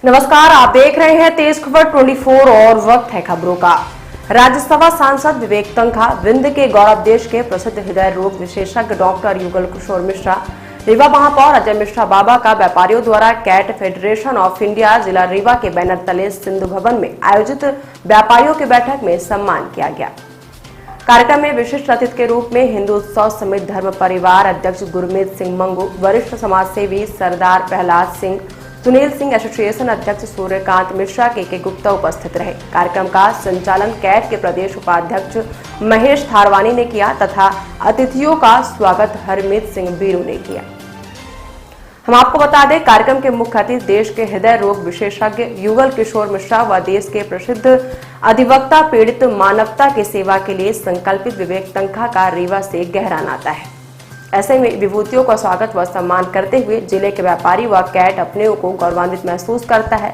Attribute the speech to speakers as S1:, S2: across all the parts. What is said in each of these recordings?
S1: नमस्कार, आप देख रहे हैं तेज खबर 24 और वक्त है खबरों का। राज्यसभा सांसद विवेक तन्खा, विंध्य के गौरव देश के प्रसिद्ध हृदय रोग विशेषज्ञ डॉक्टर युगल किशोर मिश्रा, रीवा महापौर अजय मिश्रा बाबा का व्यापारियों द्वारा कैट फेडरेशन ऑफ इंडिया जिला रीवा के बैनर तले सिंधु भवन में आयोजित व्यापारियों की बैठक में सम्मान किया गया। कार्यक्रम में विशिष्ट अतिथि के रूप में हिंदू उत्सव समिति धर्म परिवार अध्यक्ष गुरमीत सिंह मंगू, वरिष्ठ समाज सेवी सरदार प्रहलाद सिंह, सुनील सिंह, एसोसिएशन अध्यक्ष सूर्यकांत मिश्रा, के गुप्ता उपस्थित रहे। कार्यक्रम का संचालन कैट के प्रदेश उपाध्यक्ष महेश थारवानी ने किया तथा अतिथियों का स्वागत हरमीत सिंह बीरू ने किया। हम आपको बता दें, कार्यक्रम के मुख्य अतिथि देश के हृदय रोग विशेषज्ञ युगल किशोर मिश्रा व देश के प्रसिद्ध अधिवक्ता पीड़ित मानवता की सेवा के लिए संकल्पित विवेक तन्खा का रीवा से गहरा नाता है। ऐसे में विभूतियों का स्वागत व सम्मान करते हुए जिले के व्यापारी व कैट अपने को गौरवान्वित महसूस करता है।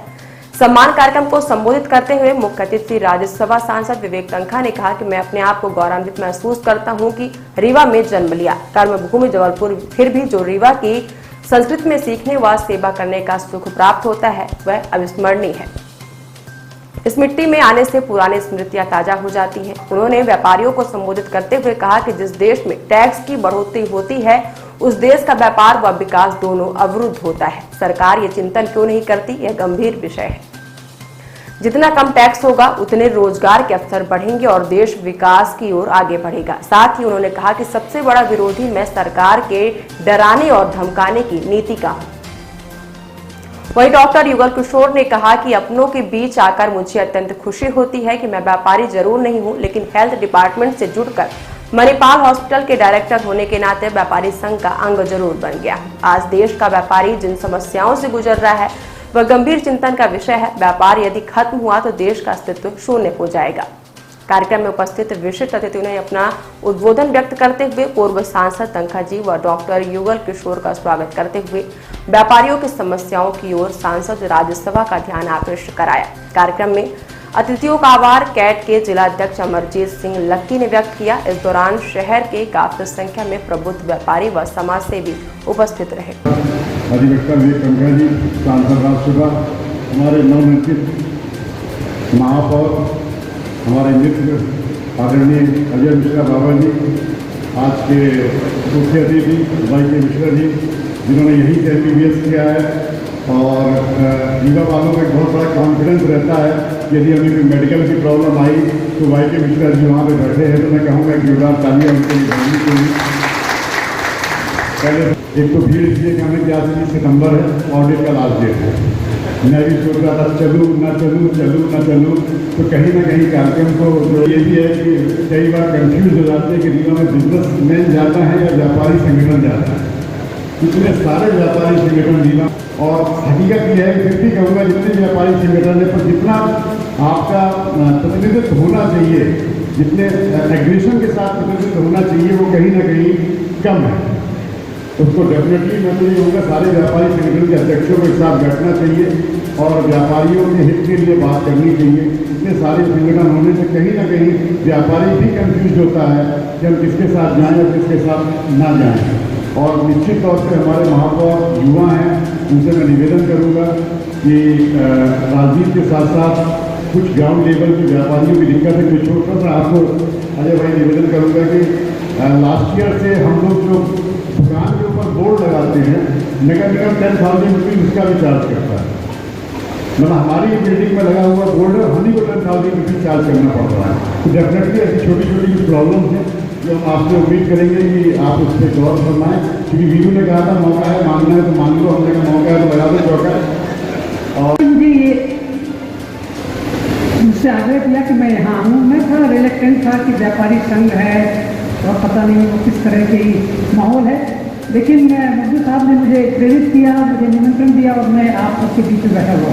S1: सम्मान कार्यक्रम को संबोधित करते हुए मुख्य अतिथि राज्यसभा सांसद विवेक तन्खा ने कहा कि मैं अपने आप को गौरवान्वित महसूस करता हूं कि रीवा में जन्म लिया। कर्मभूमि जबलपुर, फिर भी जो रीवा की संस्कृति में सीखने व सेवा करने का सुख प्राप्त होता है वह अविस्मरणीय है। इस मिट्टी में आने से पुरानी स्मृतियां ताजा हो जाती हैं। उन्होंने व्यापारियों को संबोधित करते हुए कहा कि जिस देश में टैक्स की बढ़ोतरी होती है उस देश का व्यापार व विकास दोनों अवरुद्ध होता है। सरकार ये चिंतन क्यों नहीं करती, यह गंभीर विषय है। जितना कम टैक्स होगा उतने रोजगार के अवसर बढ़ेंगे और देश विकास की ओर आगे बढ़ेगा। साथ ही उन्होंने कहा कि सबसे बड़ा विरोधी मैं सरकार के डराने और धमकाने की नीति का हूं। वहीं डॉक्टर युगल किशोर ने कहा कि अपनों के बीच आकर मुझे अत्यंत खुशी होती है कि मैं व्यापारी जरूर नहीं हूं, लेकिन हेल्थ डिपार्टमेंट से जुड़कर मणिपाल हॉस्पिटल के डायरेक्टर होने के नाते व्यापारी संघ का अंग जरूर बन गया। आज देश का व्यापारी जिन समस्याओं से गुजर रहा है वह गंभीर चिंतन का विषय है। व्यापार यदि खत्म हुआ तो देश का अस्तित्व शून्य हो जाएगा। कार्यक्रम में उपस्थित विशिष्ट अतिथियों ने अपना उद्बोधन व्यक्त करते हुए पूर्व सांसद तन्खा जी व डॉक्टर युगल किशोर का स्वागत करते हुए व्यापारियों की समस्याओं की ओर सांसद राज्यसभा का ध्यान आकृष्ट कराया। कार्यक्रम में अतिथियों का आभार कैट के जिला अध्यक्ष अमरजीत सिंह लक्की ने व्यक्त किया। इस दौरान शहर के काफी संख्या में प्रबुद्ध व्यापारी व समाज सेवी उपस्थित रहे।
S2: अधिवक्ता विवेक तन्खा जी, सांसद राज्यसभा, हमारे नवनिर्वाचित महापौर, हमारे मित्र आदरणीय अजय मिश्रा बाबा जी, आज के मुख्य अतिथि वाई मिश्रा जी, जिन्होंने यहीं से MBBS किया है और रीवा वालों में बहुत बड़ा कॉन्फिडेंस रहता है कि यदि हमें कोई मेडिकल की प्रॉब्लम आई तो वाई मिश्रा जी वहाँ पे बैठे हैं तो मैं कहूँगा कि जोरदार तालियां उनके लिए बजनी चाहिए। पहले एक तो भीड़ इसलिए कि हमें 23 सितंबर है, ऑडिट का लास्ट डेट है। मैं भी सोच रहा था चलूँ ना चलूँ, चलूँ ना चलूँ, तो कहीं ना कहीं कार्यक्रम को जो ये भी है कि कई बार कंफ्यूज हो जाते हैं कि रीवा में बिजनेसमैन जाता है या व्यापारी संगठन जाता है। इतने सारे व्यापारी संगठन रीवा, और हकीकत यह है फिर भी कहूँगा जितने व्यापारी संगठन है पर जितना आपका प्रतिनिधित्व होना चाहिए, जितने एग्रीशन के साथ प्रतिनिधित्व होना चाहिए वो कहीं ना कहीं कम है। उसको डेफिनेटली मैं तो ये कहूँगा सारे व्यापारी संगठन के अध्यक्षों के साथ बैठना चाहिए और व्यापारियों के हित के लिए बात करनी चाहिए। इतने सारे संगठन होने से कहीं ना कहीं व्यापारी भी कंफ्यूज होता है कि हम किसके साथ जाएं और किसके साथ ना जाएं। और निश्चित तौर से हमारे महापौर युवा हैं, उनसे मैं निवेदन करूँगा कि राजनीति के साथ साथ कुछ ग्राउंड लेवल की व्यापारियों की दिक्कत है। कुछ छोटा सा आपको अजय भाई निवेदन करूँगा कि लास्ट ईयर से हम लोग जो दुकान के ऊपर बोर्ड लगाते हैं, नगर निगम 10,000 रुपीज़ उसका भी चार्ज करता है। मतलब हमारी बिल्डिंग में लगा हुआ बोर्ड है, हम ही को 10,000 रुपीज़ चार्ज करना पड़ रहा है। तो डेफिनेटली ऐसी छोटी छोटी कुछ प्रॉब्लम्स हैं जो हम आपसे उम्मीद करेंगे कि आप उस पर गौर फरमाएँ। क्योंकि वीरू ने कहा था मौका है मांगना है तो मांग लो, हमने कहा मौका है तो लगा दो चौका। और
S3: मुझे ये मुझसे आग्रह किया कि मैं यहाँ हूँ। मैं थोड़ा रिलेक्टेंट था कि व्यापारी संघ है और पता नहीं वो किस तरह की माहौल है, लेकिन मजदूर साहब ने मुझे प्रेरित किया, मुझे निमंत्रण दिया और मैं आप सबके बीच में बैठा हुआ।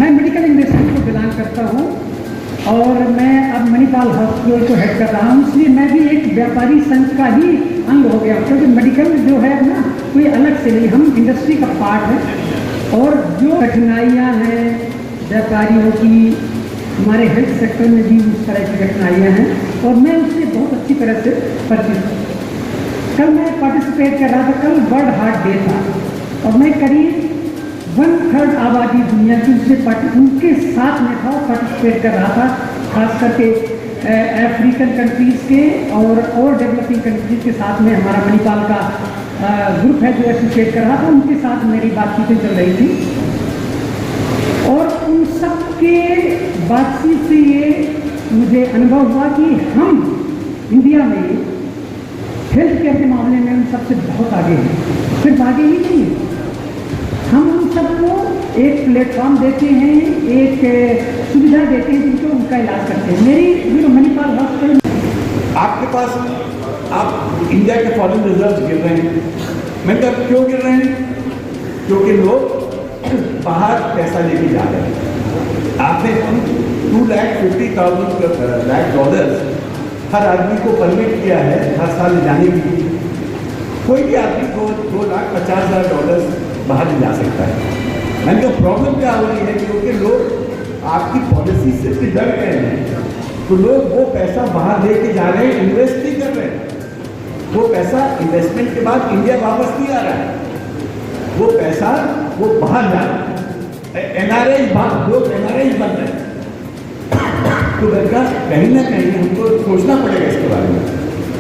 S3: मैं मेडिकल इंडस्ट्री को बिलोंग करता हूँ और मैं अब मणिपाल हॉस्पिटल को हेड कर रहा हूँ, इसलिए मैं भी एक व्यापारी संघ का ही अंग हो गया, क्योंकि मेडिकल जो है ना कोई अलग से नहीं, हम इंडस्ट्री का पार्ट है। और जो कठिनाइयाँ हैं व्यापारियों की, हमारे हेल्थ सेक्टर में भी उस तरह की कठिनाइयाँ हैं और मैं उससे बहुत अच्छी तरह से परिचित हूँ। कल मैं पार्टिसिपेट कर रहा था, कल वर्ल्ड हार्ट डे था और मैं करीब 1/3 आबादी दुनिया की उनके साथ में था, पार्टिसिपेट कर रहा था, खास करके अफ्रीकन कंट्रीज़ के और डेवलपिंग कंट्रीज़ के साथ में हमारा मणिपाल का ग्रुप है जो एसोसिएट कर रहा था, उनके साथ मेरी बातचीतें चल रही थी। और उन सब के बातचीत से ये मुझे अनुभव हुआ कि हम इंडिया में हेल्थ केयर के मामले में हम सबसे बहुत आगे हैं। सिर्फ आगे ही नहीं है, हम उन सबको एक प्लेटफॉर्म देते हैं, एक सुविधा देते हैं जिनको उनका इलाज करते हैं। मेरी जो मणिपाल हॉस्पिटल
S4: आपके पास आप इंडिया के फॉरेन रिजर्व गिर रहे हैं। मैं कब क्यों गिर रहे हैं? क्योंकि लोग बाहर पैसा लेके जा रहे हैं। आपने $250,000 हर आदमी को परमिट किया है हर साल जाने की। कोई भी आदमी को $2,50,000 बाहर ले जा सकता है। मैंने कहा प्रॉब्लम क्या हो रही है? क्योंकि लोग आपकी पॉलिसी से डर गए हैं, तो लोग वो पैसा बाहर लेके जा रहे हैं, इन्वेस्ट नहीं कर रहे हैं। वो पैसा इन्वेस्टमेंट के बाद इंडिया वापस नहीं आ रहा है, वो पैसा वो बाहर जा रहा है। एनआरआई लोग एनआरआई बन रहे हैं। तो कहीं ना कहीं हमको सोचना पड़ेगा इसके बारे में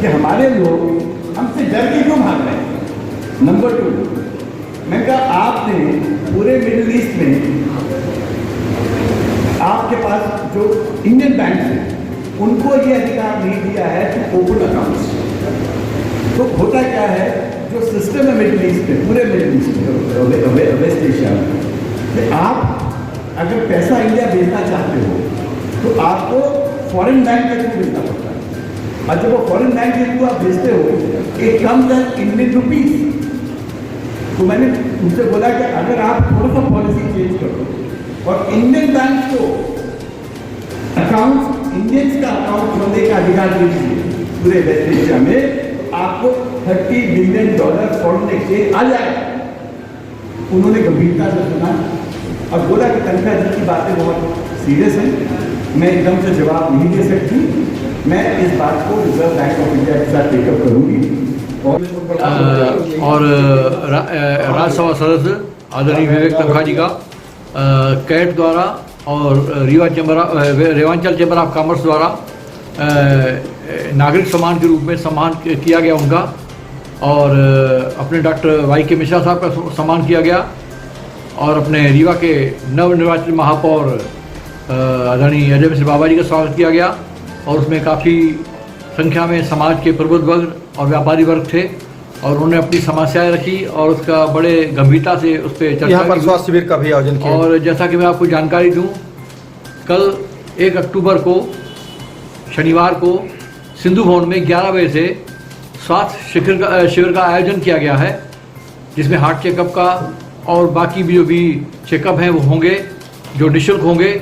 S4: कि हमारे लोग हमसे डर के क्यों भाग रहे हैं। नंबर 2, मैंने कहा आपने पूरे मिडिल ईस्ट में आपके पास जो इंडियन बैंक है उनको ये अधिकार नहीं दिया है कि ओपन अकाउंट्स। तो होता क्या है, जो सिस्टम है मिडिल ईस्ट में, पूरे मिडिल ईस्ट में, वेस्ट एशिया में, आप अगर पैसा इंडिया भेजना चाहते हो तो आपको फॉरेन बैंक के थ्रू भेजना पड़ता है। और जब वो फॉरेन बैंक के थ्रू आप भेजते हो, it comes as Indian rupees. तो मैंने उनसे बोला कि अगर आप थोड़ा सा पॉलिसी चेंज करो और इंडियन बैंक को अकाउंट, इंडियंस का अकाउंट खोलने का अधिकार दीजिए पूरे वेस्ट एशिया में, आपको $30 बिलियन फॉरेन एक्सचेंज आ जाए। उन्होंने गंभीरता से सुना और बोला कि तनख्वाह जी की बातें बहुत सीरियस हैं, मैं एकदम से जवाब नहीं दे सकती, मैं इस बात को रिजर्व बैंक ऑफ इंडिया के साथ टेकअप करूंगी।
S5: और राज्यसभा सदस्य आदरणीय विवेक तनखा जी का कैट द्वारा और रेवांचल चैम्बर ऑफ कॉमर्स द्वारा नागरिक सम्मान के रूप में सम्मान किया गया उनका, और अपने डॉक्टर वाई.के. मिश्रा साहब का सम्मान किया गया, और अपने रीवा के नवनिर्वाचित महापौर आदरणीय अजय मिश्र बाबा जी का स्वागत किया गया। और उसमें काफ़ी संख्या में समाज के प्रबुद्ध वर्ग और व्यापारी वर्ग थे, और उन्होंने अपनी समस्याएं रखी और उसका बड़े गंभीरता से उस पर चर्चा
S6: यहाँ पर स्वास्थ्य शिविर का भी आयोजन किया।
S5: और जैसा कि मैं आपको जानकारी दूं, कल 1 अक्टूबर को शनिवार को सिंधु भवन में 11 बजे से स्वास्थ्य शिविर का आयोजन किया गया है, जिसमें हार्ट चेकअप का और बाकी भी जो भी चेकअप हैं वो होंगे, जो निःशुल्क होंगे।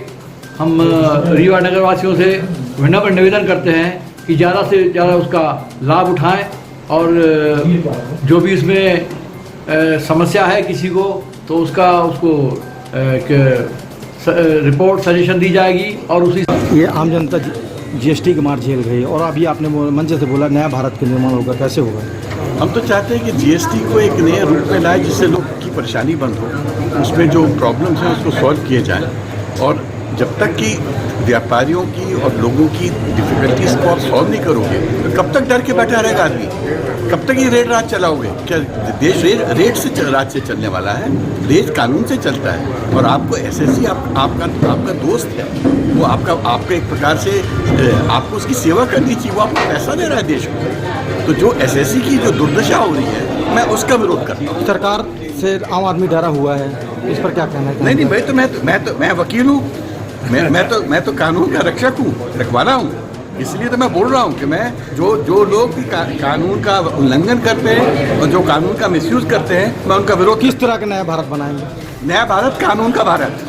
S5: हम रीवा नगर वासियों से विनम्र निवेदन करते हैं कि ज़्यादा से ज़्यादा उसका लाभ उठाएं, और जो भी इसमें समस्या है किसी को, तो उसको रिपोर्ट सजेशन दी जाएगी। और उसी
S6: ये आम जनता जीएसटी की मार झेल रही है, और अभी आपने मंच से बोला नया भारत का निर्माण होगा, कैसे होगा?
S7: हम तो चाहते हैं कि जीएसटी को एक नए रूप में लाए जिससे लोग की परेशानी बंद हो, उसमें जो प्रॉब्लम्स हैं उसको सॉल्व किए जाएं। और जब तक कि व्यापारियों की और लोगों की डिफिकल्टीज को आप सॉल्व नहीं करोगे तो कब तक डर के बैठा रहेगा आदमी? कब तक ये रेट राज चलाओगे? क्या देश रेट से राज से चलने वाला है? देश कानून से चलता है। और आपको एसएससी आपका दोस्त है, वो आपका एक प्रकार से आपको उसकी सेवा करनी चाहिए। वो आपको पैसा दे रहा है देश को। तो जो एसएससी की जो दुर्दशा हो रही है, मैं उसका विरोध करता हूँ।
S6: सरकार से आम आदमी डरा हुआ है, इस पर क्या कहना है?
S7: नहीं, मैं वकील हूँ, मैं तो कानून का रक्षक हूँ, रखवाला हूँ। इसलिए तो मैं बोल रहा हूँ कि मैं जो लोग भी कानून का उल्लंघन करते हैं और जो कानून का मिसयूज करते हैं, मैं उनका विरोध।
S6: किस तरह का नया भारत बनाएंगे?
S7: नया भारत, कानून का भारत।